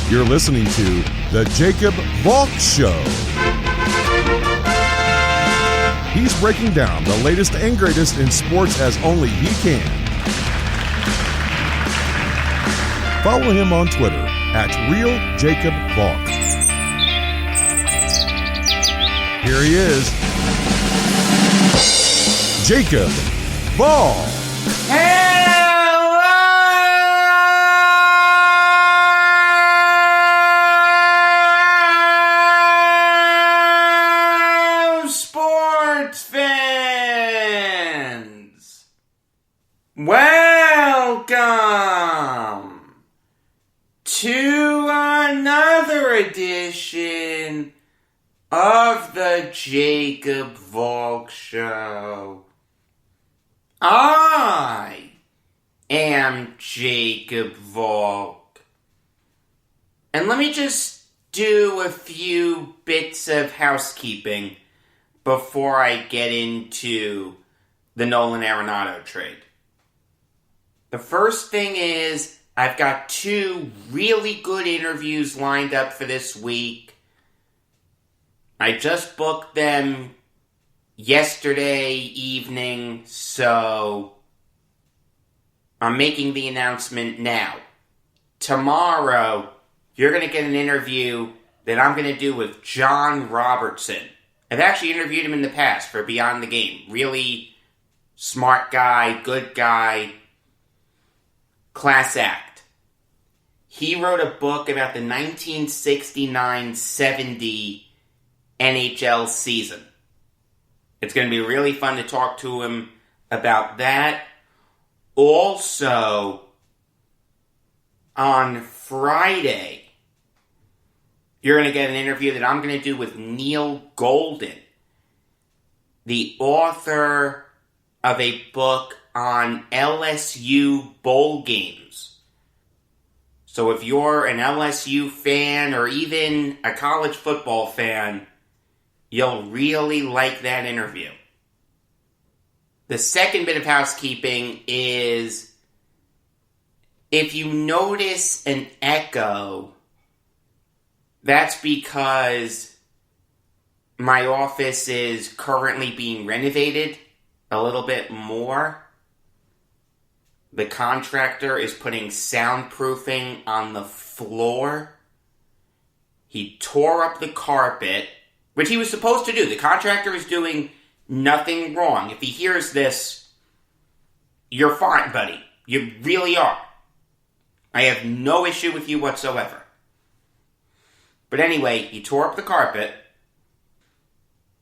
You're listening to The Jacob Valk Show. He's breaking down the latest and greatest in sports as only he can. Follow him on Twitter at RealJacobValk. Here he is, Jacob Valk. Hello, sports fans. Welcome to another edition of the Jacob Valk Show. I am Jacob Valk. And let me just do a few bits of housekeeping before I get into the Nolan Arenado trade. The first thing is, I've got 2 really good interviews lined up for this week. I just booked them yesterday evening, so I'm making the announcement now. Tomorrow, you're going to get an interview that I'm going to do with John Robertson. I've actually interviewed him in the past for Beyond the Game. Really smart guy, good guy, class act. He wrote a book about the 1969-70 NHL season. It's going to be really fun to talk to him about that. Also, on Friday, you're going to get an interview that I'm going to do with Neil Golden, the author of a book on LSU bowl games. So if you're an LSU fan or even a college football fan, you'll really like that interview. The second bit of housekeeping is, if you notice an echo, that's because my office is currently being renovated a little bit more. The contractor is putting soundproofing on the floor. He tore up the carpet, which he was supposed to do. The contractor is doing nothing wrong. If he hears this, you're fine, buddy. You really are. I have no issue with you whatsoever. But anyway, he tore up the carpet,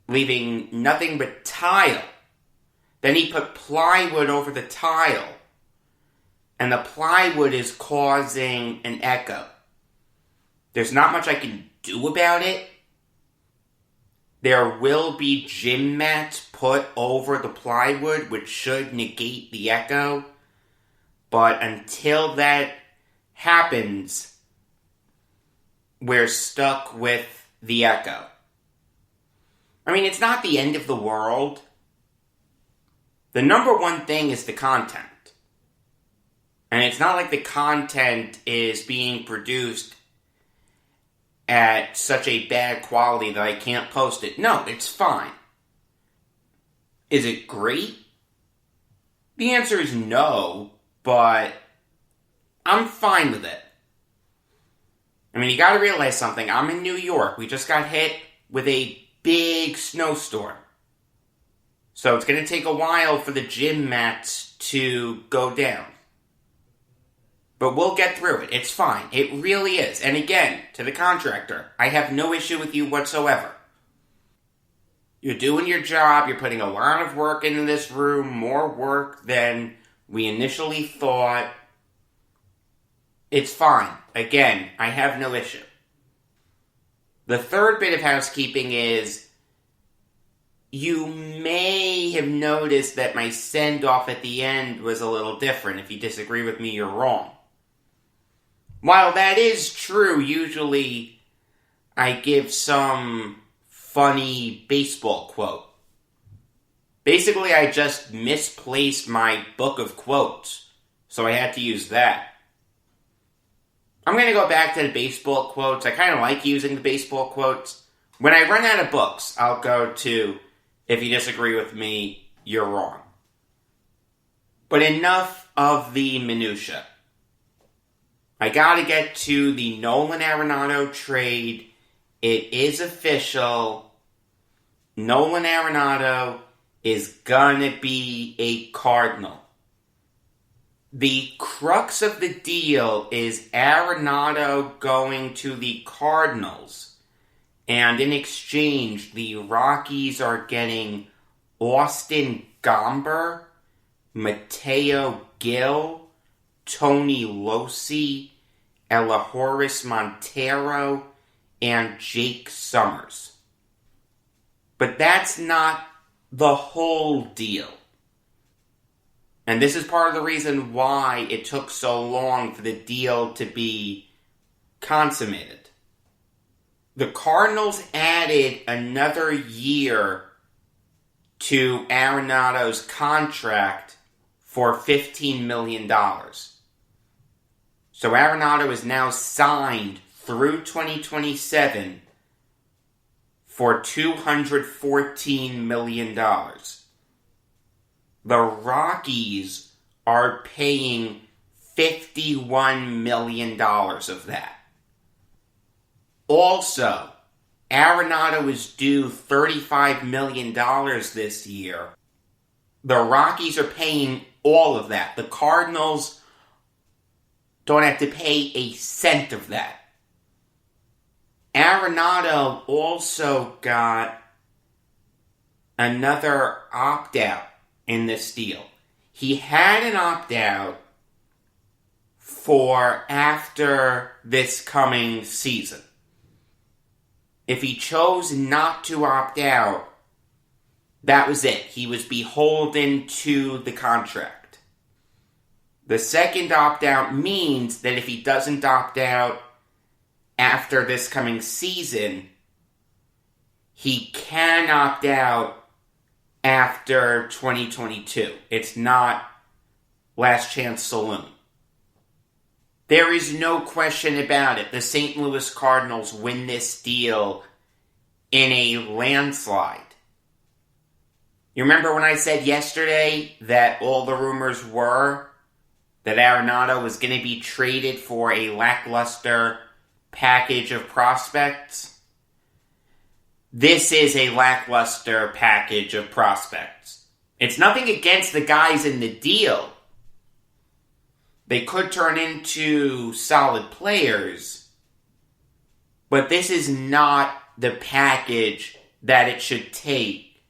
leaving nothing but tile. Then he put plywood over the tile, and the plywood is causing an echo. There's not much I can do about it. There will be gym mats put over the plywood, which should negate the echo. But until that happens, we're stuck with the echo. I mean, it's not the end of the world. The number one thing is the content. And it's not like the content is being produced at such a bad quality that I can't post it. No, it's fine. Is it great? The answer is no, but I'm fine with it. I mean, you gotta realize something. I'm in New York. We just got hit with a big snowstorm. So it's gonna take a while for the gym mats to go down. But we'll get through it. It's fine. It really is. And again, to the contractor, I have no issue with you whatsoever. You're doing your job. You're putting a lot of work into this room, more work than we initially thought. It's fine. Again, I have no issue. The third bit of housekeeping is, you may have noticed that my send-off at the end was a little different. If you disagree with me, you're wrong. While that is true, usually I give some funny baseball quote. Basically, I just misplaced my book of quotes, so I had to use that. I'm going to go back to the baseball quotes. I kind of like using the baseball quotes. When I run out of books, I'll go to, if you disagree with me, you're wrong. But enough of the minutia. I got to get to the Nolan Arenado trade. It is official. Nolan Arenado is gonna be a Cardinal. The crux of the deal is Arenado going to the Cardinals, and in exchange, the Rockies are getting Austin Gomber, Mateo Gil, Tony Losey, Elahoris Montero, and Jake Summers. But that's not the whole deal. And this is part of the reason why it took so long for the deal to be consummated. The Cardinals added another year to Arenado's contract for $15 million. So Arenado is now signed through 2027 for $214 million. The Rockies are paying $51 million of that. Also, Arenado is due $35 million this year. The Rockies are paying all of that. The Cardinals don't have to pay a cent of that. Arenado also got another opt-out in this deal. He had an opt-out for after this coming season. If he chose not to opt out, that was it. He was beholden to the contract. The second opt-out means that if he doesn't opt out after this coming season, he can opt out after 2022. It's not Last Chance Saloon. There is no question about it. The St. Louis Cardinals win this deal in a landslide. You remember when I said yesterday that all the rumors were that Arenado was going to be traded for a lackluster package of prospects? This is a lackluster package of prospects. It's nothing against the guys in the deal. They could turn into solid players, but this is not the package that it should take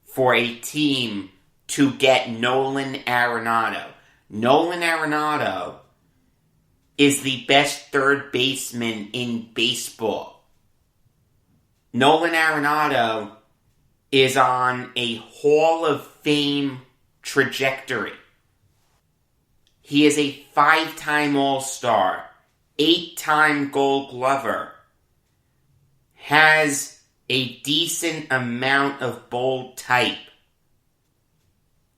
for a team to get Nolan Arenado. Nolan Arenado is the best third baseman in baseball. Nolan Arenado is on a Hall of Fame trajectory. He is a 5-time All-Star, 8-time Gold Glover, has a decent amount of bold type.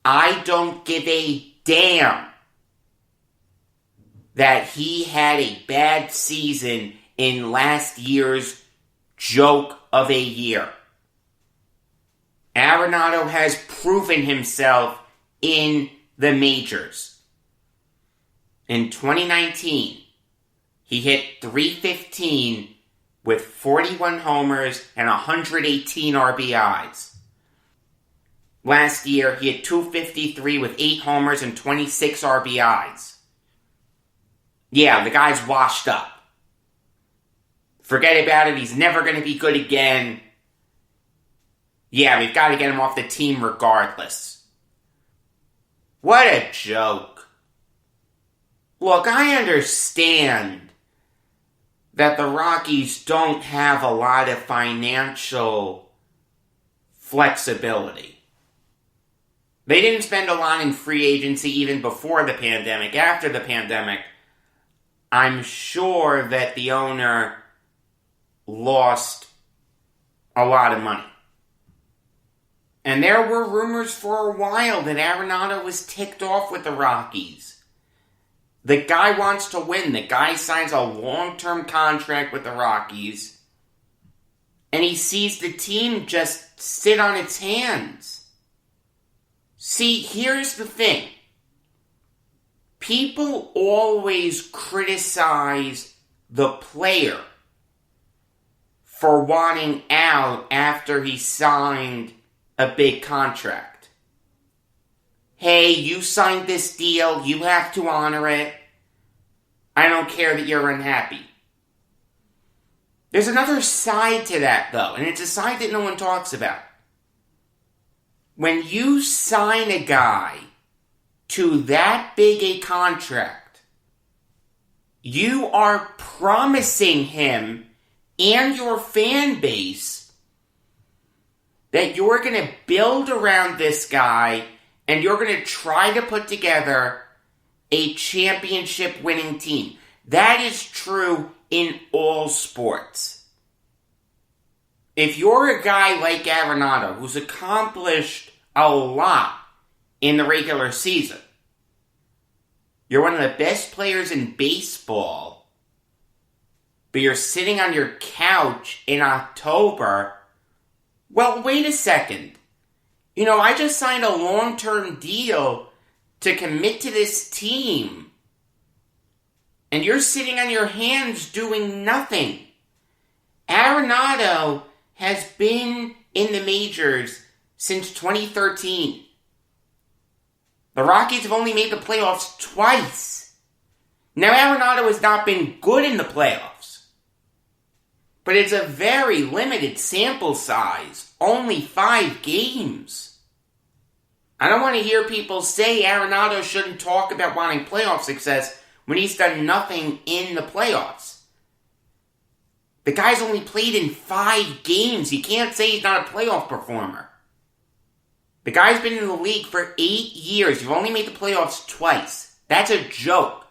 I don't give a damn that he had a bad season in last year's joke of a year. Arenado has proven himself in the majors. In 2019, he hit .315 with 41 homers and 118 RBIs. Last year, he had .253 with 8 homers and 26 RBIs. Yeah, the guy's washed up. Forget about it, he's never going to be good again. Yeah, we've got to get him off the team regardless. What a joke. Look, I understand that the Rockies don't have a lot of financial flexibility. They didn't spend a lot in free agency even before the pandemic. After the pandemic, I'm sure that the owner lost a lot of money. And there were rumors for a while that Arenado was ticked off with the Rockies. The guy wants to win. The guy signs a long-term contract with the Rockies. And he sees the team just sit on its hands. See, here's the thing. People always criticize the player for wanting out after he signed a big contract. Hey, you signed this deal, you have to honor it. I don't care that you're unhappy. There's another side to that, though, and it's a side that no one talks about. When you sign a guy to that big a contract, you are promising him and your fan base that you're going to build around this guy and you're going to try to put together a championship winning team. That is true in all sports. If you're a guy like Arenado, who's accomplished a lot in the regular season, you're one of the best players in baseball, but you're sitting on your couch in October, well, wait a second. I just signed a long-term deal to commit to this team, and you're sitting on your hands doing nothing. Arenado has been in the majors since 2013. The Rockies have only made the playoffs twice. Now, Arenado has not been good in the playoffs, but it's a very limited sample size, only 5 games. I don't want to hear people say Arenado shouldn't talk about wanting playoff success when he's done nothing in the playoffs. The guy's only played in 5 games. You can't say he's not a playoff performer. The guy's been in the league for 8 years. You've only made the playoffs twice. That's a joke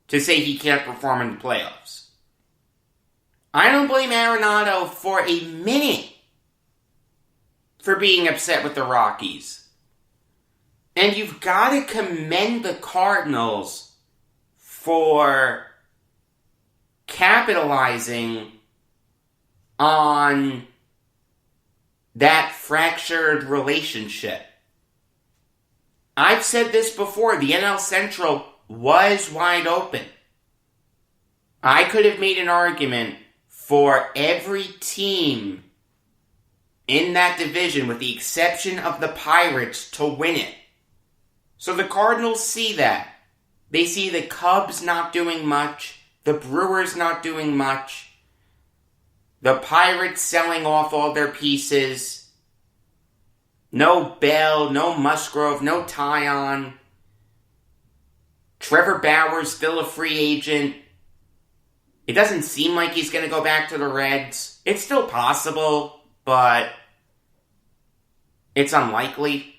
to say he can't perform in the playoffs. I don't blame Arenado for a minute for being upset with the Rockies. And you've got to commend the Cardinals for capitalizing on that fractured relationship. I've said this before, the NL Central was wide open. I could have made an argument for every team in that division, with the exception of the Pirates, to win it. So the Cardinals see that. They see the Cubs not doing much, the Brewers not doing much, the Pirates selling off all their pieces, no Bell, no Musgrove, no Taillon, Trevor Bauer's still a free agent. It doesn't seem like he's going to go back to the Reds. It's still possible, but it's unlikely.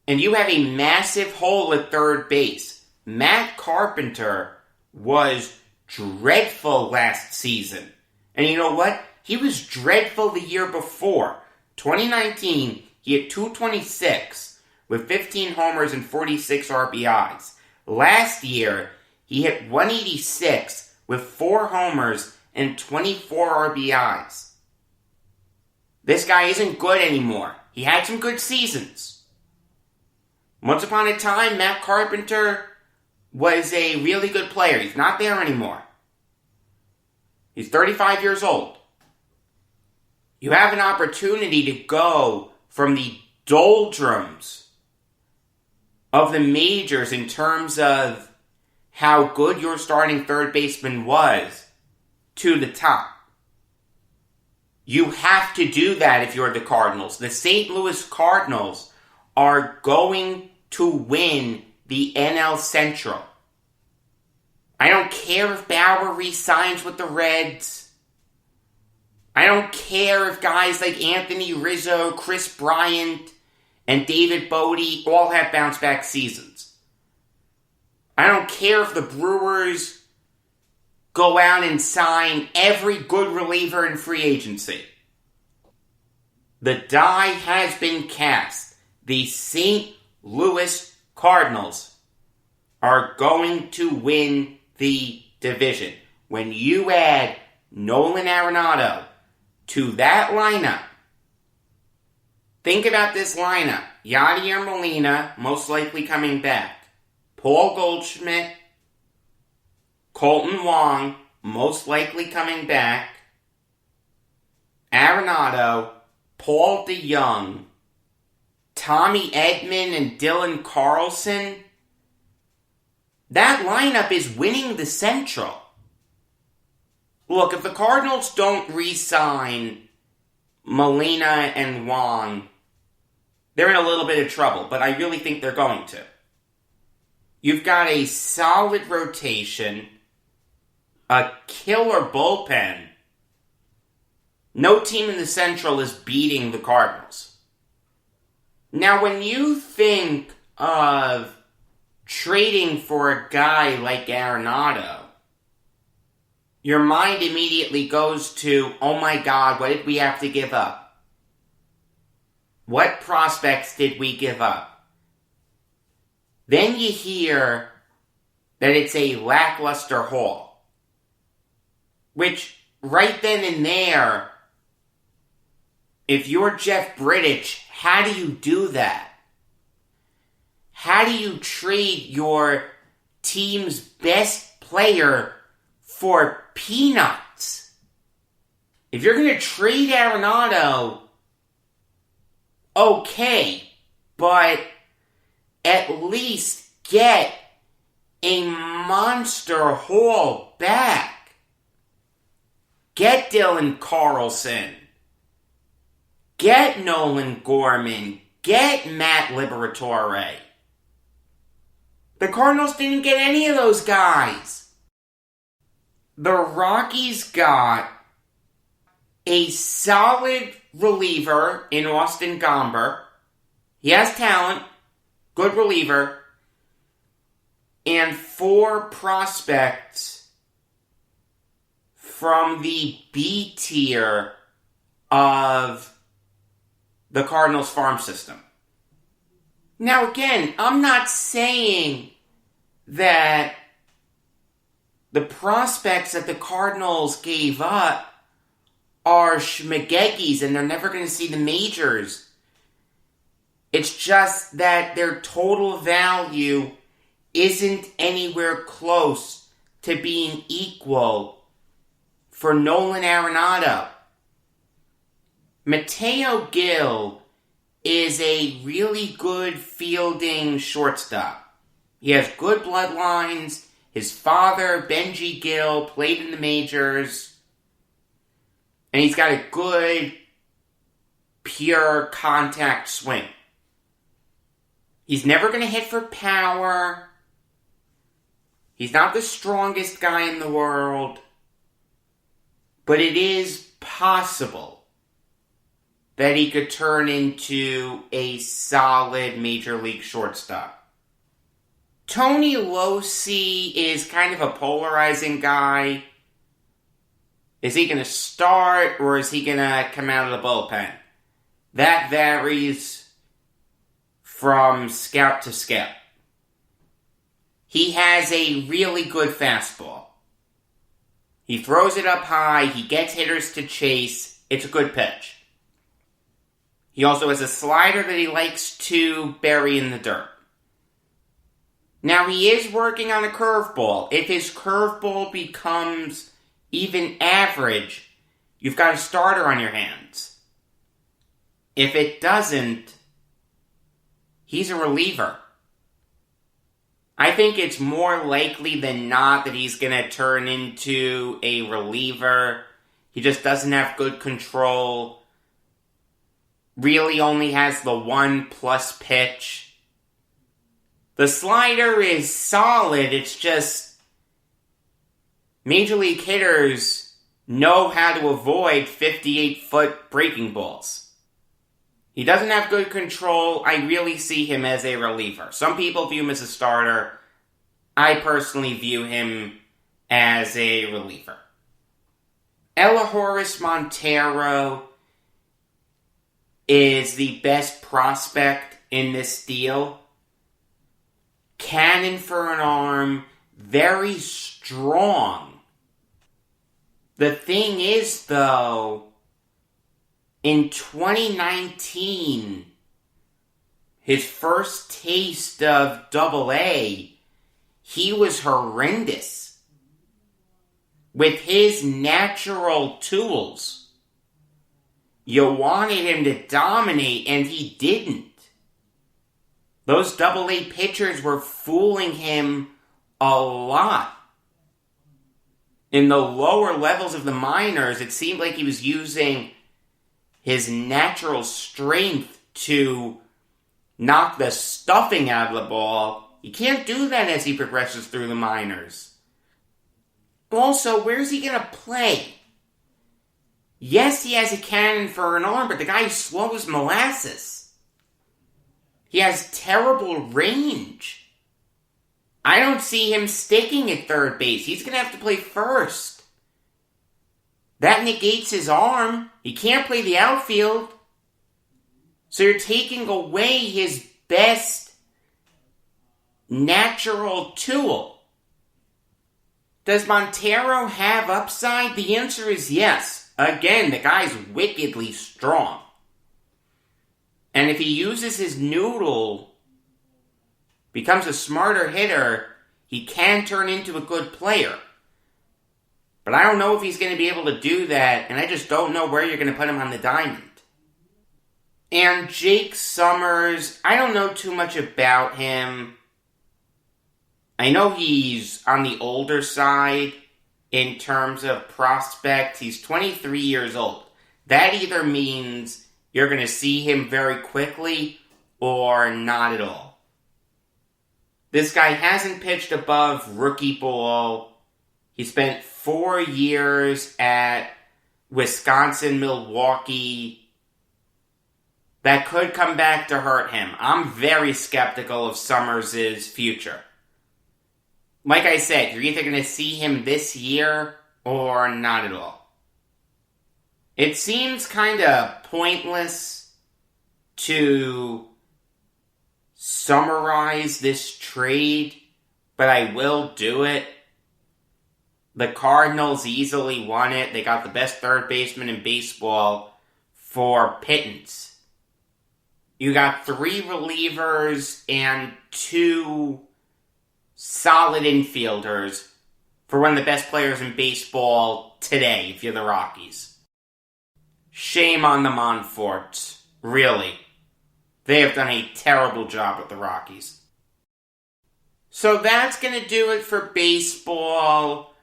And you have a massive hole at third base. Matt Carpenter was dreadful last season. And you know what? He was dreadful the year before. 2019, he had 226 with 15 homers and 46 RBIs. Last year, he hit 186 with 4 homers and 24 RBIs. This guy isn't good anymore. He had some good seasons. Once upon a time, Matt Carpenter was a really good player. He's not there anymore. He's 35 years old. You have an opportunity to go from the doldrums of the majors in terms of how good your starting third baseman was to the top. You have to do that if you're the Cardinals. The St. Louis Cardinals are going to win the NL Central. I don't care if Bauer re-signs with the Reds. I don't care if guys like Anthony Rizzo, Chris Bryant, and David Bodie all have bounce-back seasons. I don't care if the Brewers go out and sign every good reliever in free agency. The die has been cast. The St. Louis Cardinals are going to win the division. When you add Nolan Arenado to that lineup, think about this lineup. Yadier Molina, most likely coming back. Paul Goldschmidt, Colton Wong, most likely coming back. Arenado, Paul DeJong, Tommy Edman, and Dylan Carlson. That lineup is winning the Central. Look, if the Cardinals don't re-sign Molina and Wong, they're in a little bit of trouble, but I really think they're going to. You've got a solid rotation, a killer bullpen. No team in the Central is beating the Cardinals. Now, when you think of trading for a guy like Arenado, your mind immediately goes to, oh my God, what did we have to give up? What prospects did we give up? Then you hear that it's a lackluster haul. Which, right then and there, if you're Jeff Bridich, how do you do that? How do you trade your team's best player for peanuts? If you're going to trade Arenado, okay, but at least get a monster haul back. Get Dylan Carlson. Get Nolan Gorman. Get Matt Liberatore. The Cardinals didn't get any of those guys. The Rockies got a solid reliever in Austin Gomber. He has talent, good reliever, and 4 prospects from the B tier of the Cardinals farm system. Now again, I'm not saying that the prospects that the Cardinals gave up are schmageggies and they're never going to see the majors. It's just that their total value isn't anywhere close to being equal for Nolan Arenado. Mateo Gil is a really good fielding shortstop. He has good bloodlines. His father, Benji Gil, played in the majors. And he's got a good, pure contact swing. He's never going to hit for power. He's not the strongest guy in the world. But it is possible that he could turn into a solid major league shortstop. Tony Locey is kind of a polarizing guy. Is he going to start or is he going to come out of the bullpen? That varies from scout to scout. He has a really good fastball. He throws it up high. He gets hitters to chase. It's a good pitch. He also has a slider that he likes to bury in the dirt. Now, he is working on a curveball. If his curveball becomes even average, you've got a starter on your hands. If it doesn't, he's a reliever. I think it's more likely than not that he's going to turn into a reliever. He just doesn't have good control. Really only has the 1+ pitch. The slider is solid. It's just Major League hitters know how to avoid 58-foot breaking balls. He doesn't have good control. I really see him as a reliever. Some people view him as a starter. I personally view him as a reliever. Elehoris Montero is the best prospect in this deal. cannon for an arm, very strong. The thing is, though, in 2019, his first taste of AA, he was horrendous. With his natural tools, you wanted him to dominate, and he didn't. Those AA pitchers were fooling him a lot. In the lower levels of the minors, it seemed like he was using his natural strength to knock the stuffing out of the ball. He can't do that as he progresses through the minors. Also, where's he going to play? Yes, he has a cannon for an arm, but the guy is slow as molasses. He has terrible range. I don't see him sticking at third base. He's going to have to play first. That negates his arm. He can't play the outfield. So you're taking away his best natural tool. Does Montero have upside? The answer is yes. Again, the guy's wickedly strong. And if he uses his noodle, becomes a smarter hitter, he can turn into a good player. But I don't know if he's going to be able to do that, and I just don't know where you're going to put him on the diamond. And Jake Summers, I don't know too much about him. I know he's on the older side in terms of prospect. He's 23 years old. That either means you're going to see him very quickly or not at all. This guy hasn't pitched above rookie ball. He spent 4 years at Wisconsin, Milwaukee. That could come back to hurt him. I'm very skeptical of Summers' future. Like I said, you're either going to see him this year or not at all. It seems kind of pointless to summarize this trade, but I will do it. The Cardinals easily won it. They got the best third baseman in baseball for pittance. You got 3 relievers and 2 solid infielders for one of the best players in baseball today, if you're the Rockies. Shame on the Monforts. Really. They have done a terrible job with the Rockies. So that's going to do it for baseball.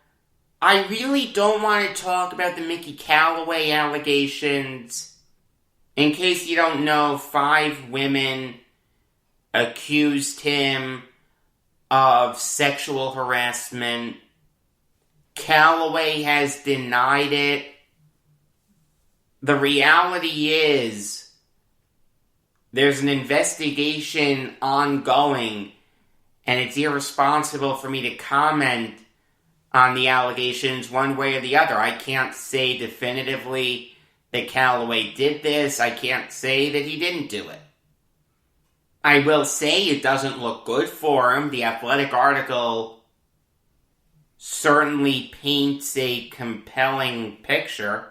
I really don't want to talk about the Mickey Callaway allegations. In case you don't know, 5 women accused him of sexual harassment. Callaway has denied it. The reality is, there's an investigation ongoing, and it's irresponsible for me to comment on the allegations one way or the other. I can't say definitively that Callaway did this. I can't say that he didn't do it. I will say it doesn't look good for him. The Athletic article certainly paints a compelling picture.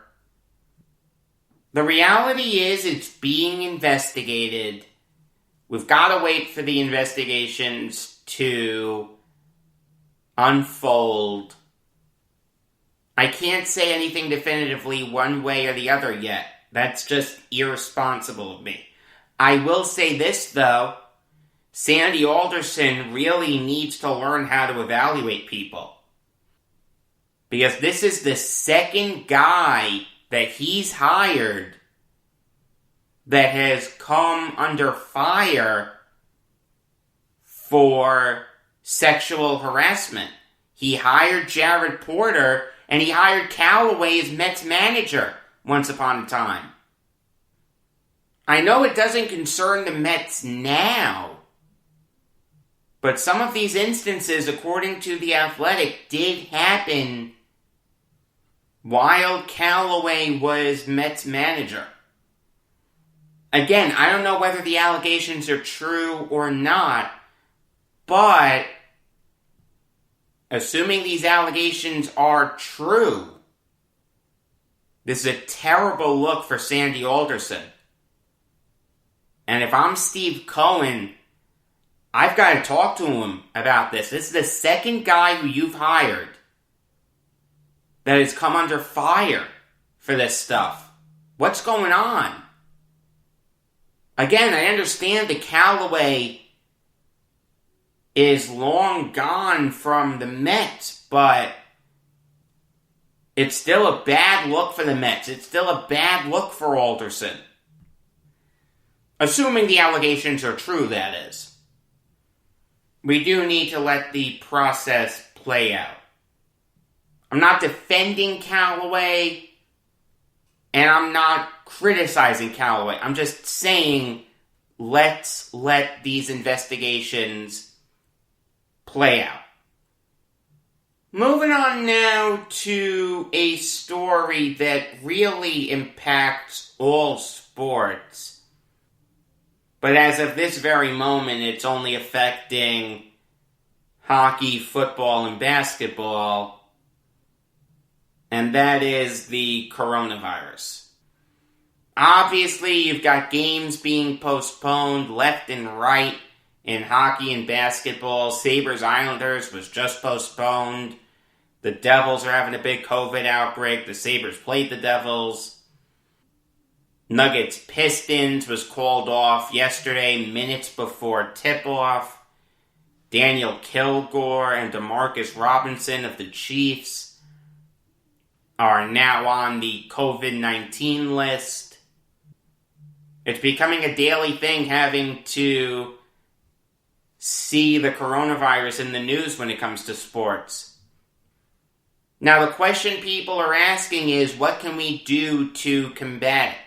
The reality is it's being investigated. We've got to wait for the investigations to unfold. I can't say anything definitively one way or the other yet. That's just irresponsible of me. I will say this, though. Sandy Alderson really needs to learn how to evaluate people. Because this is the second guy that he's hired that has come under fire for sexual harassment. He hired Jared Porter, and he hired Callaway as Mets manager once upon a time. I know it doesn't concern the Mets now, but some of these instances, according to The Athletic, did happen while Callaway was Mets manager. Again, I don't know whether the allegations are true or not, But, assuming these allegations are true, this is a terrible look for Sandy Alderson. And if I'm Steve Cohen, I've got to talk to him about this. This is the second guy who you've hired that has come under fire for this stuff. What's going on? Again, I understand that Callaway is long gone from the Mets, but it's still a bad look for the Mets. It's still a bad look for Alderson. Assuming the allegations are true, that is. We do need to let the process play out. I'm not defending Callaway, and I'm not criticizing Callaway. I'm just saying, let's let these investigations play out. Moving on now to a story that really impacts all sports. But as of this very moment, it's only affecting hockey, football, and basketball. And that is the coronavirus. Obviously, you've got games being postponed left and right in hockey and basketball. Sabres-Islanders was just postponed. The Devils are having a big COVID outbreak. The Sabres played the Devils. Nuggets-Pistons was called off yesterday, minutes before tip-off. Daniel Kilgore and DeMarcus Robinson of the Chiefs are now on the COVID-19 list. It's becoming a daily thing having to see the coronavirus in the news when it comes to sports. Now, the question people are asking is, what can we do to combat it?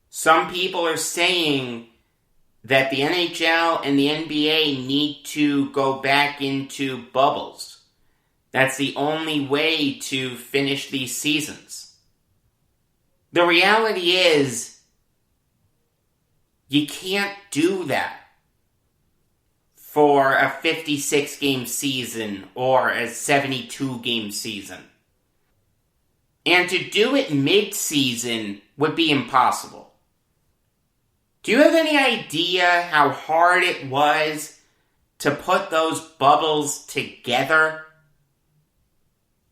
Some people are saying that the NHL and the NBA need to go back into bubbles. That's the only way to finish these seasons. The reality is, you can't do that for a 56-game season or a 72-game season. And to do it mid-season would be impossible. Do you have any idea how hard it was to put those bubbles together?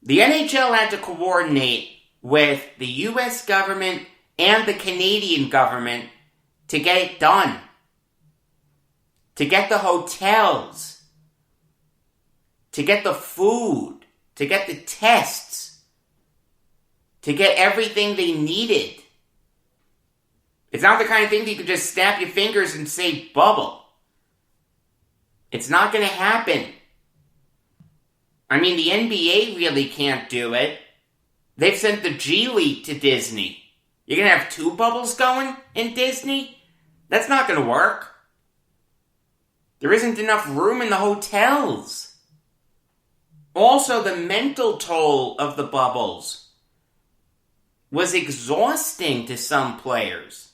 The NHL had to coordinate with the US government and the Canadian government to get it done. To get the hotels, to get the food, to get the tests, to get everything they needed. It's not the kind of thing that you can just snap your fingers and say bubble. It's not going to happen. I mean, the NBA really can't do it. They've sent the G League to Disney. You're going to have two bubbles going in Disney? That's not going to work. There isn't enough room in the hotels. Also, the mental toll of the bubbles was exhausting to some players.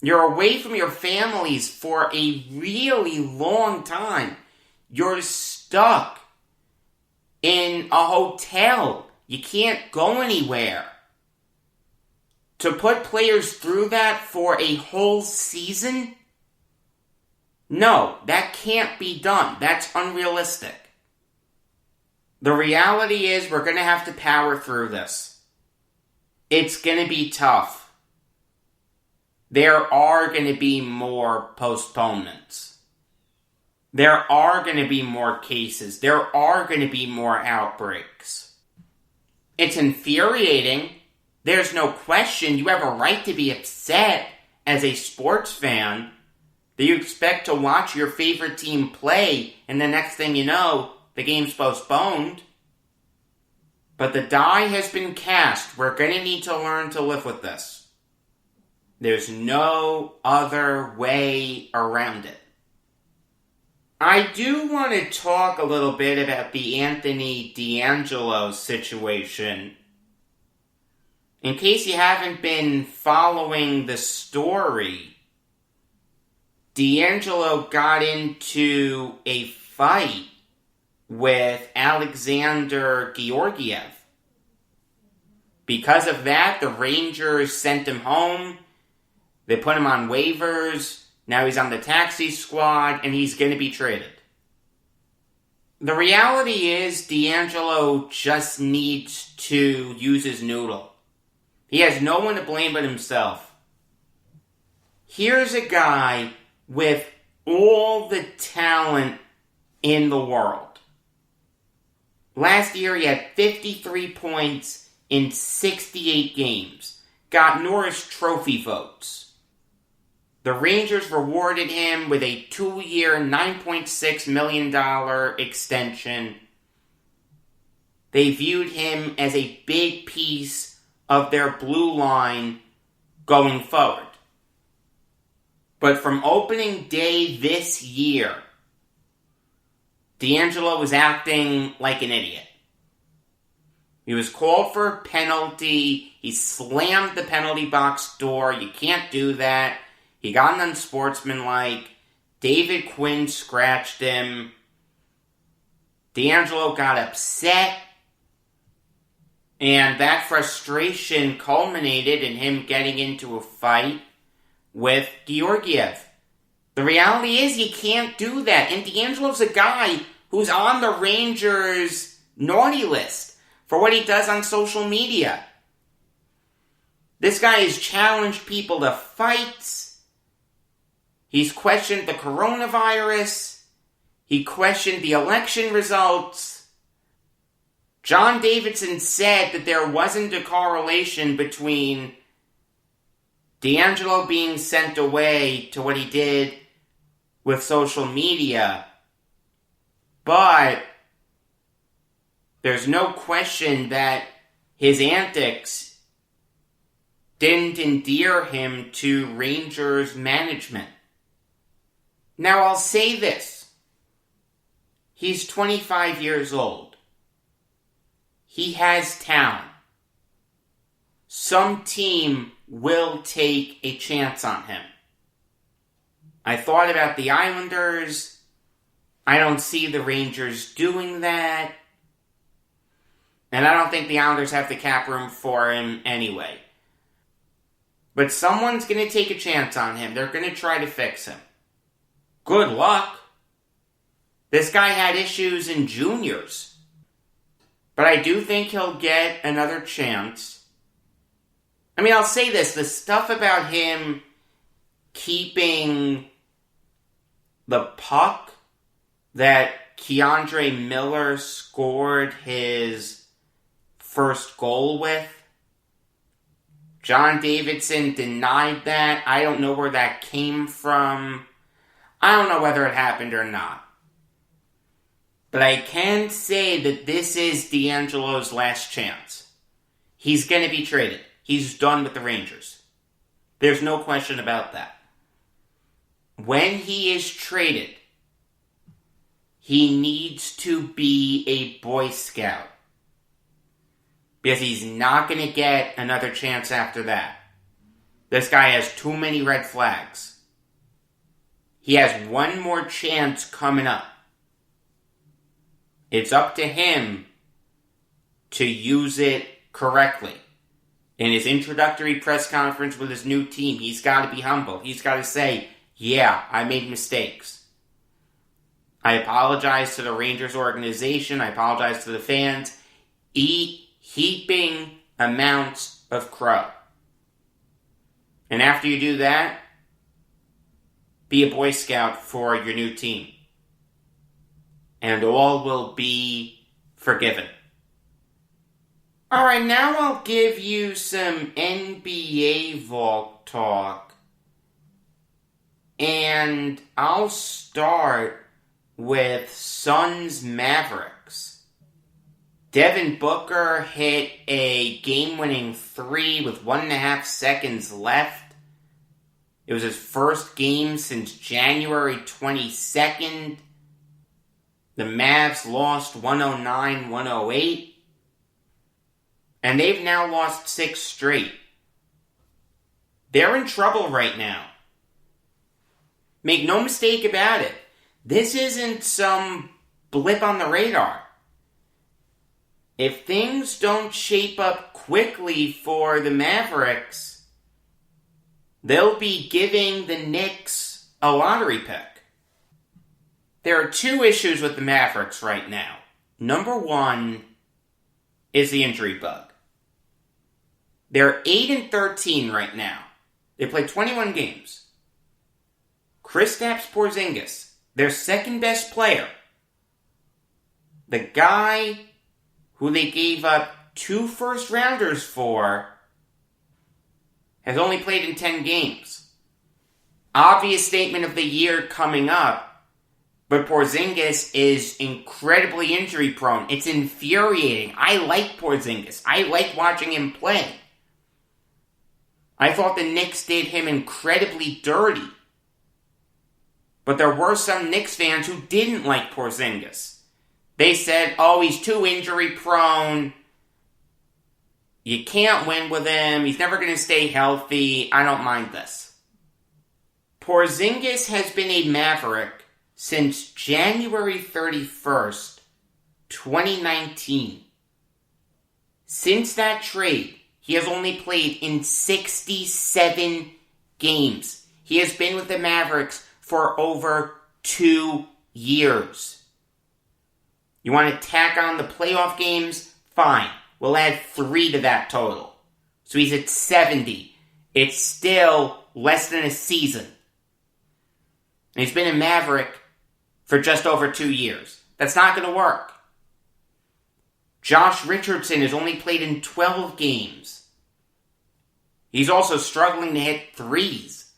You're away from your families for a really long time. You're stuck in a hotel. You can't go anywhere. To put players through that for a whole season? No, that can't be done. That's unrealistic. The reality is we're going to have to power through this. It's going to be tough. There are going to be more postponements. There are going to be more cases. There are going to be more outbreaks. It's infuriating. There's no question. You have a right to be upset as a sports fan that you expect to watch your favorite team play, and the next thing you know, the game's postponed. But the die has been cast. We're going to need to learn to live with this. There's no other way around it. I do want to talk a little bit about the Anthony D'Angelo situation. In case you haven't been following the story, D'Angelo got into a fight with Alexander Georgiev. Because of that, the Rangers sent him home. They put him on waivers. Now he's on the taxi squad, and he's going to be traded. The reality is, D'Angelo just needs to use his noodle. He has no one to blame but himself. Here's a guy with all the talent in the world. Last year he had 53 points in 68 games. Got Norris Trophy votes. The Rangers rewarded him with a 2-year, $9.6 million extension. They viewed him as a big piece of their blue line going forward. But from opening day this year, D'Angelo was acting like an idiot. He was called for a penalty. He slammed the penalty box door. You can't do that. He got unsportsmanlike. David Quinn scratched him. D'Angelo got upset. And that frustration culminated in him getting into a fight with Georgiev. The reality is you can't do that. And D'Angelo's a guy who's on the Rangers' naughty list for what he does on social media. This guy has challenged people to fights. He's questioned the coronavirus. He questioned the election results. John Davidson said that there wasn't a correlation between D'Angelo being sent away to what he did with social media. But there's no question that his antics didn't endear him to Rangers management. Now I'll say this. He's 25 years old. He has talent. Some team will take a chance on him. I thought about the Islanders. I don't see the Rangers doing that. And I don't think the Islanders have the cap room for him anyway. But someone's going to take a chance on him. They're going to try to fix him. Good luck. This guy had issues in juniors. But I do think he'll get another chance. I mean, I'll say this. The stuff about him keeping the puck that Keandre Miller scored his first goal with, John Davidson denied that. I don't know where that came from. I don't know whether it happened or not. But I can say that this is D'Angelo's last chance. He's going to be traded. He's done with the Rangers. There's no question about that. When he is traded, he needs to be a Boy Scout. Because he's not going to get another chance after that. This guy has too many red flags. He has one more chance coming up. It's up to him to use it correctly. In his introductory press conference with his new team, he's got to be humble. He's got to say, yeah, I made mistakes. I apologize to the Rangers organization. I apologize to the fans. Eat heaping amounts of crow. And after you do that, be a Boy Scout for your new team. And all will be forgiven. Alright, now I'll give you some NBA Valk talk. And I'll start with Suns Mavericks. Devin Booker hit a game-winning 3 with 1.5 seconds left. It was his first game since January 22nd. The Mavs lost 109-108. And they've now lost 6 straight. They're in trouble right now. Make no mistake about it. This isn't some blip on the radar. If things don't shape up quickly for the Mavericks, they'll be giving the Knicks a lottery pick. There are two issues with the Mavericks right now. Number one is the injury bug. They're 8-13 right now. They played 21 games. Kristaps Porzingis, their second best player, the guy who they gave up 2 first-rounders for, has only played in 10 games. Obvious statement of the year coming up, but Porzingis is incredibly injury-prone. It's infuriating. I like Porzingis. I like watching him play. I thought the Knicks did him incredibly dirty. But there were some Knicks fans who didn't like Porzingis. They said, oh, he's too injury-prone. You can't win with him. He's never going to stay healthy. I don't mind this. Porzingis has been a Maverick since January 31st, 2019. Since that trade, he has only played in 67 games. He has been with the Mavericks for over 2 years. You want to tack on the playoff games? Fine. We'll add 3 to that total. So he's at 70. It's still less than a season. And he's been a Maverick for just over 2 years. That's not going to work. Josh Richardson has only played in 12 games. He's also struggling to hit threes.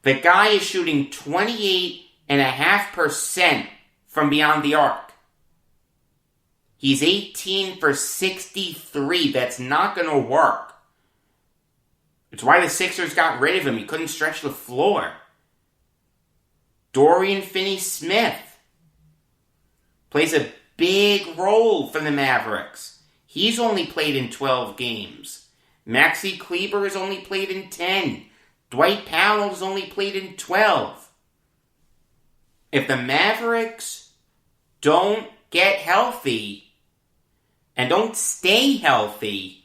The guy is shooting 28.5% from beyond the arc. He's 18 for 63. That's not going to work. It's why the Sixers got rid of him. He couldn't stretch the floor. Dorian Finney-Smith plays a big role for the Mavericks. He's only played in 12 games. Maxi Kleber has only played in 10. Dwight Powell has only played in 12. If the Mavericks don't get healthy and don't stay healthy,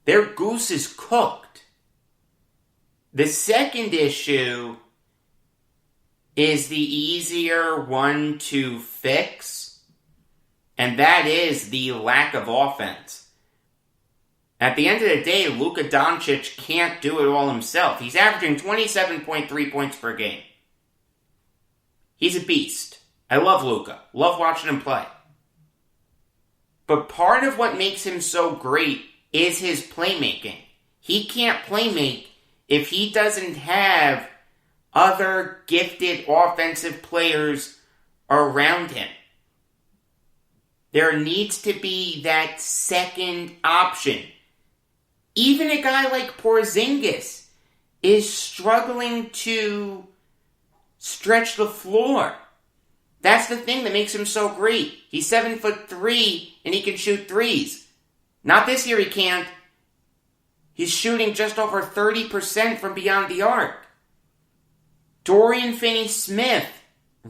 their goose is cooked. The second issue is the easier one to fix, and that is the lack of offense. At the end of the day, Luka Doncic can't do it all himself. He's averaging 27.3 points per game. He's a beast. I love Luka. Love watching him play. But part of what makes him so great is his playmaking. He can't playmake if he doesn't have other gifted offensive players around him. There needs to be that second option. Even a guy like Porzingis is struggling to stretch the floor. That's the thing that makes him so great. He's 7'3" and he can shoot threes. Not this year he can't. He's shooting just over 30% from beyond the arc. Dorian Finney-Smith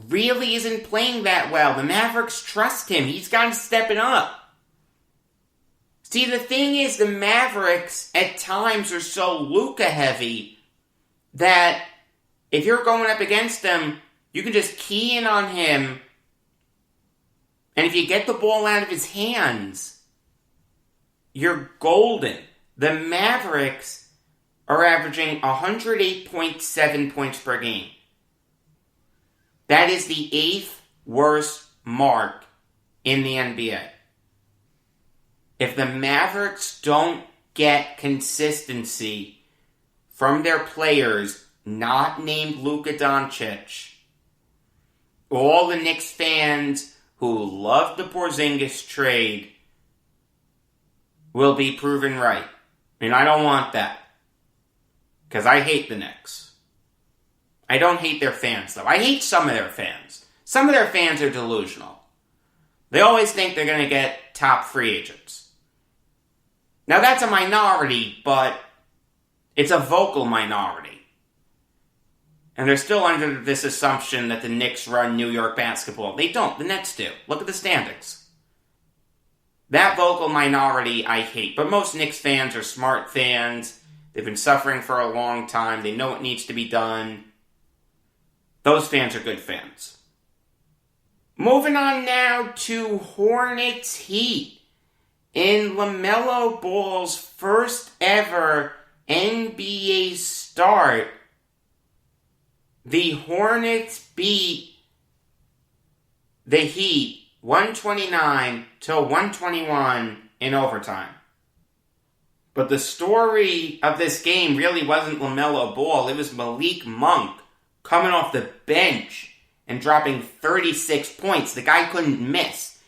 really isn't playing that well. The Mavericks trust him. He's got to step it up. See, the thing is, the Mavericks at times are so Luka heavy that if you're going up against them, you can just key in on him, and if you get the ball out of his hands, you're golden. The Mavericks are averaging 108.7 points per game. That is the 8th worst mark in the NBA. If the Mavericks don't get consistency from their players not named Luka Doncic, all the Knicks fans who love the Porzingis trade will be proven right. And I don't want that. Because I hate the Knicks. I don't hate their fans, though. I hate some of their fans. Some of their fans are delusional. They always think they're going to get top free agents. Now, that's a minority, but it's a vocal minority. And they're still under this assumption that the Knicks run New York basketball. They don't. The Nets do. Look at the standings. That vocal minority I hate. But most Knicks fans are smart fans. They've been suffering for a long time. They know what needs to be done. Those fans are good fans. Moving on now to Hornets Heat. In LaMelo Ball's first ever NBA start, the Hornets beat the Heat 129-121 in overtime. But the story of this game really wasn't LaMelo Ball. It was Malik Monk coming off the bench and dropping 36 points. The guy couldn't miss.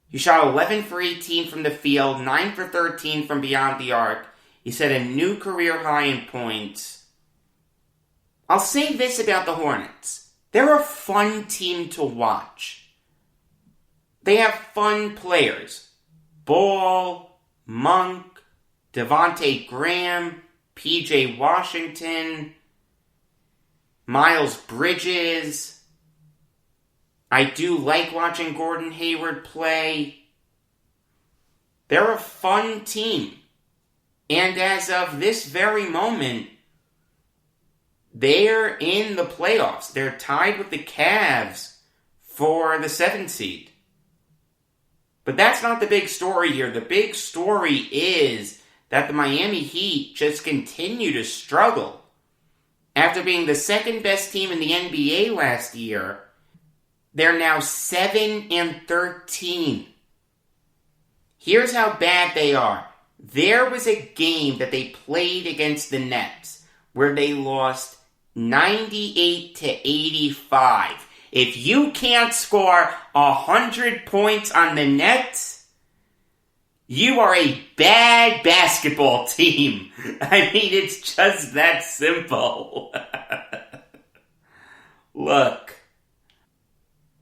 He shot 11 for 18 from the field, 9 for 13 from beyond the arc. He set a new career high in points. I'll say this about the Hornets. They're a fun team to watch. They have fun players. Ball, Monk, Devontae Graham, PJ Washington, Miles Bridges. I do like watching Gordon Hayward play. They're a fun team. And as of this very moment, they're in the playoffs. They're tied with the Cavs for the 7th seed. But that's not the big story here. The big story is that the Miami Heat just continue to struggle. After being the second best team in the NBA last year, they're now 7-13. Here's how bad they are. There was a game that they played against the Nets where they lost 98-85. If you can't score 100 points on the Nets, you are a bad basketball team. I mean, it's just that simple. Look,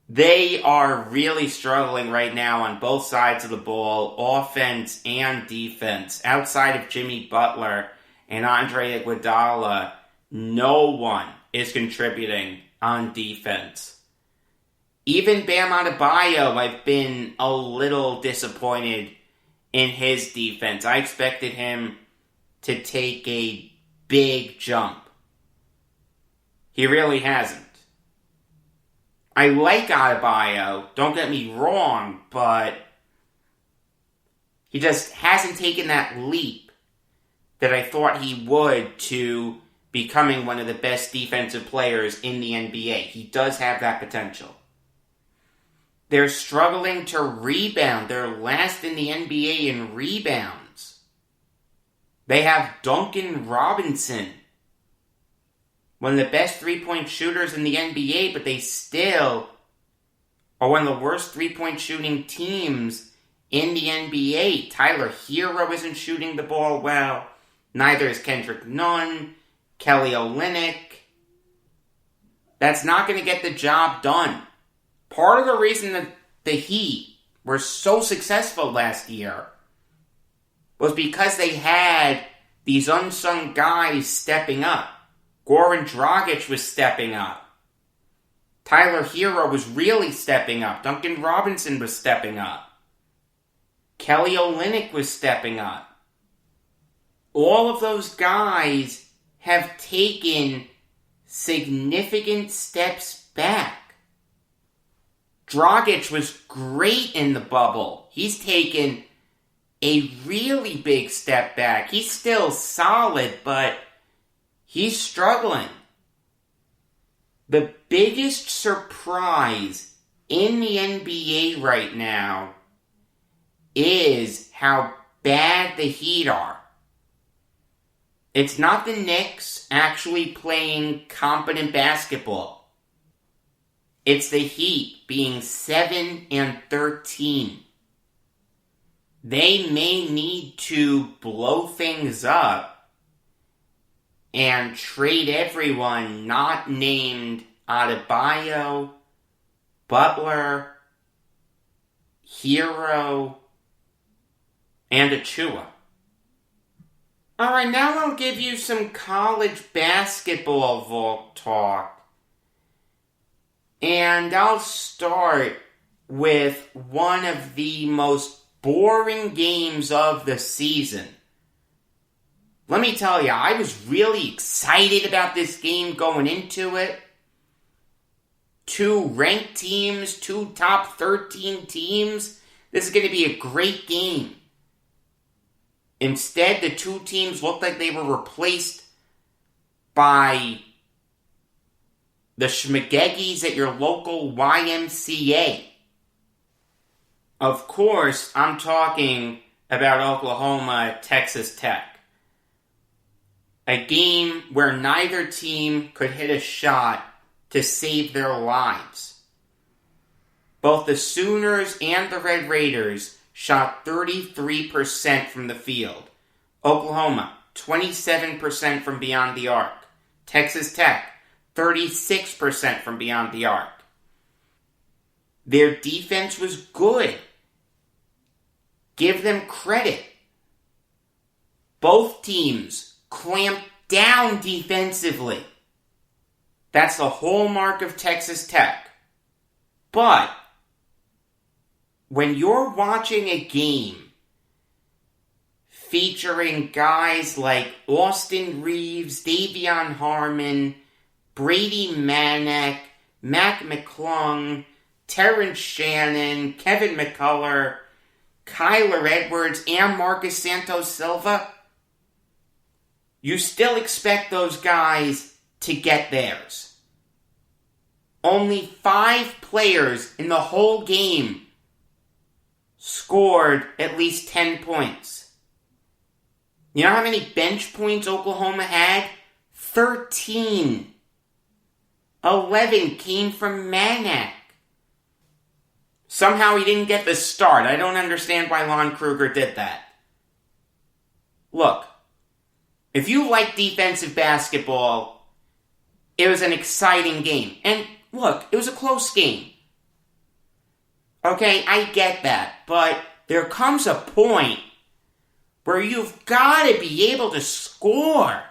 they are really struggling right now on both sides of the ball, offense and defense. Outside of Jimmy Butler and Andre Iguodala, no one is contributing on defense. Even Bam Adebayo, I've been a little disappointed in his defense. I expected him to take a big jump. He really hasn't. I like Adebayo, don't get me wrong, but he just hasn't taken that leap that I thought he would to becoming one of the best defensive players in the NBA. He does have that potential. They're struggling to rebound. They're last in the NBA in rebounds. They have Duncan Robinson, one of the best three-point shooters in the NBA, but they still are one of the worst three-point shooting teams in the NBA. Tyler Hero isn't shooting the ball well. Neither is Kendrick Nunn, Kelly Olynyk. That's not going to get the job done. Part of the reason that the Heat were so successful last year was because they had these unsung guys stepping up. Goran Dragic was stepping up. Tyler Hero was really stepping up. Duncan Robinson was stepping up. Kelly Olynyk was stepping up. All of those guys have taken significant steps back. Dragic was great in the bubble. He's taken a really big step back. He's still solid, but he's struggling. The biggest surprise in the NBA right now is how bad the Heat are. It's not the Knicks actually playing competent basketball. It's the Heat being 7-13. They may need to blow things up and trade everyone not named Adebayo, Butler, Hero, and Achua. Alright, now I'll give you some college basketball Valk talk. And I'll start with one of the most boring games of the season. Let me tell you, I was really excited about this game going into it. Two ranked teams, two top 13 teams. This is going to be a great game. Instead, the two teams looked like they were replaced by the schmageggies at your local YMCA. Of course, I'm talking about Oklahoma, Texas Tech. A game where neither team could hit a shot to save their lives. Both the Sooners and the Red Raiders shot 33% from the field. Oklahoma, 27% from beyond the arc. Texas Tech, 36% from beyond the arc. Their defense was good. Give them credit. Both teams clamped down defensively. That's the hallmark of Texas Tech. But when you're watching a game featuring guys like Austin Reeves, Davion Harmon, Brady Manek, Mac McClung, Terrence Shannon, Kevin McCullough, Kyler Edwards, and Marcus Santos Silva, you still expect those guys to get theirs. Only 5 players in the whole game scored at least 10 points. You know how many bench points Oklahoma had? 13. 11 came from Manek. Somehow he didn't get the start. I don't understand why Lon Kruger did that. Look, if you like defensive basketball, it was an exciting game. And look, it was a close game. Okay, I get that. But there comes a point where you've got to be able to score.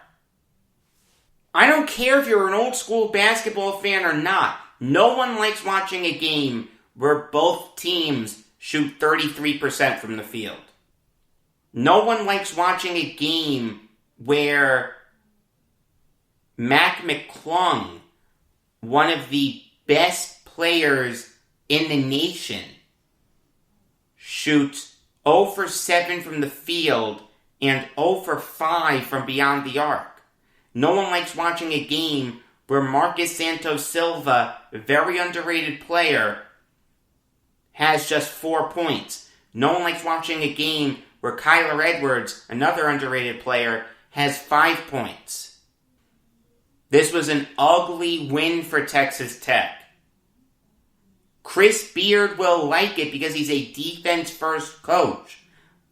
I don't care if you're an old school basketball fan or not. No one likes watching a game where both teams shoot 33% from the field. No one likes watching a game where Mac McClung, one of the best players in the nation, shoots 0 for 7 from the field and 0 for 5 from beyond the arc. No one likes watching a game where Marcus Santos Silva, a very underrated player, has just 4 points. No one likes watching a game where Kyler Edwards, another underrated player, has 5 points. This was an ugly win for Texas Tech. Chris Beard will like it because he's a defense-first coach.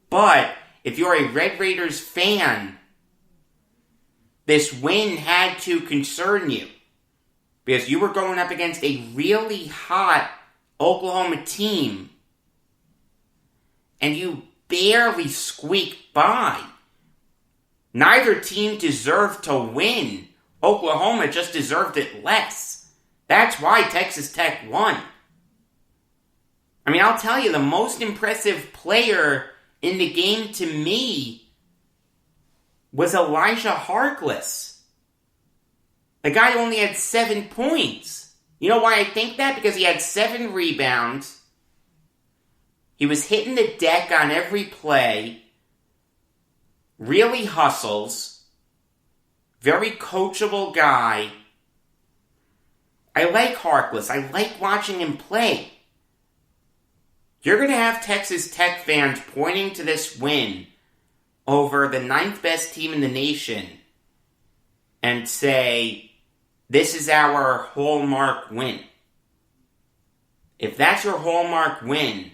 But if you're a Red Raiders fan, this win had to concern you. Because you were going up against a really hot Oklahoma team, and you barely squeaked by. Neither team deserved to win. Oklahoma just deserved it less. That's why Texas Tech won. I mean, I'll tell you, the most impressive player in the game to me was Elijah Harkless. The guy only had 7 points. You know why I think that? Because he had 7 rebounds. He was hitting the deck on every play. Really hustles. Very coachable guy. I like Harkless. I like watching him play. You're going to have Texas Tech fans pointing to this win over the 9th best team in the nation and say, this is our hallmark win. If that's your hallmark win,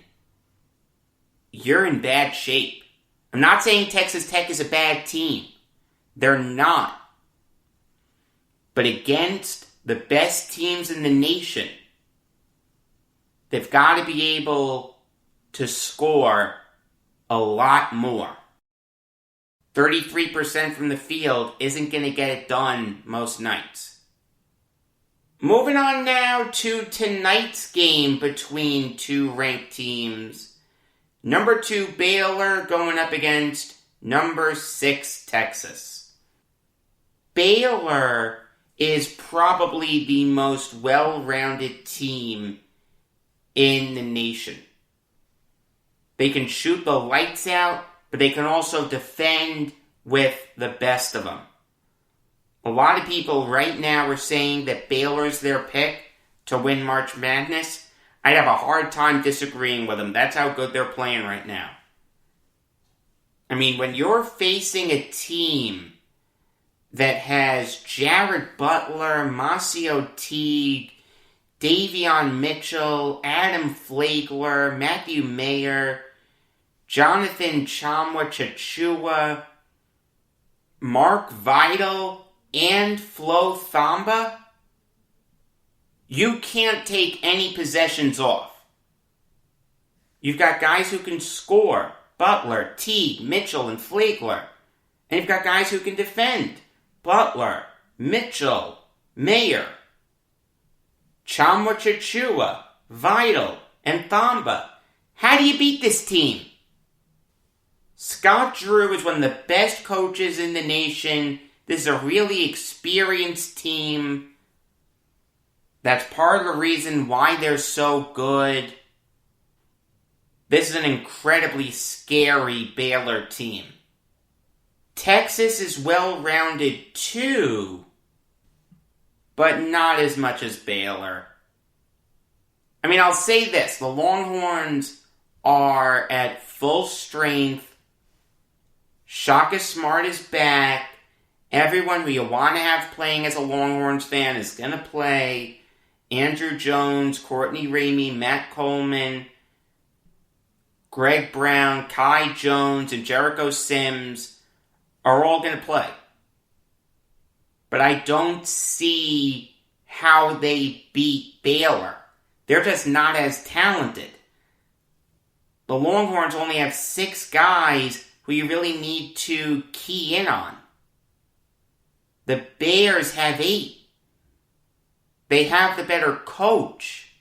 you're in bad shape. I'm not saying Texas Tech is a bad team. They're not. But against the best teams in the nation, they've got to be able to score a lot more. 33% from the field isn't going to get it done most nights. Moving on now to tonight's game between two ranked teams. Number 2 Baylor going up against number 6 Texas. Baylor is probably the most well-rounded team in the nation. They can shoot the lights out, but they can also defend with the best of them. A lot of people right now are saying that Baylor's their pick to win March Madness. I'd have a hard time disagreeing with them. That's how good they're playing right now. I mean, when you're facing a team that has Jared Butler, Masio Teague, Davion Mitchell, Adam Flagler, Matthew Mayer, Jonathan Chachua, Mark Vidal, and Flo Thamba, you can't take any possessions off. You've got guys who can score, Butler, Teague, Mitchell, and Flagler. And you've got guys who can defend, Butler, Mitchell, Mayer, Chachua, Vidal, and Thamba. How do you beat this team? Scott Drew is one of the best coaches in the nation. This is a really experienced team. That's part of the reason why they're so good. This is an incredibly scary Baylor team. Texas is well-rounded too, but not as much as Baylor. I mean, I'll say this. The Longhorns are at full strength. Shaka Smart is back. Everyone who you want to have playing as a Longhorns fan is going to play. Andrew Jones, Courtney Ramey, Matt Coleman, Greg Brown, Kai Jones, and Jericho Sims are all going to play. But I don't see how they beat Baylor. They're just not as talented. The Longhorns only have 6 guys who you really need to key in on. The Bears have 8. They have the better coach.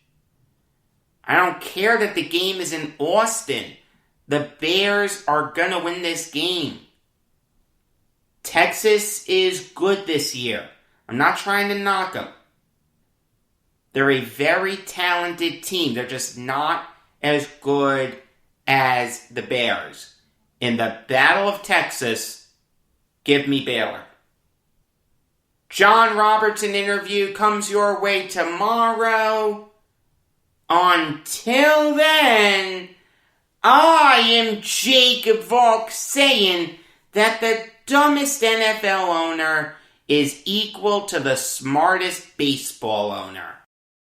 I don't care that the game is in Austin. The Bears are going to win this game. Texas is good this year. I'm not trying to knock them. They're a very talented team. They're just not as good as the Bears. In the Battle of Texas, give me Baylor. John Robertson interview comes your way tomorrow. Until then, I am Jacob Valk saying that the dumbest NFL owner is equal to the smartest baseball owner.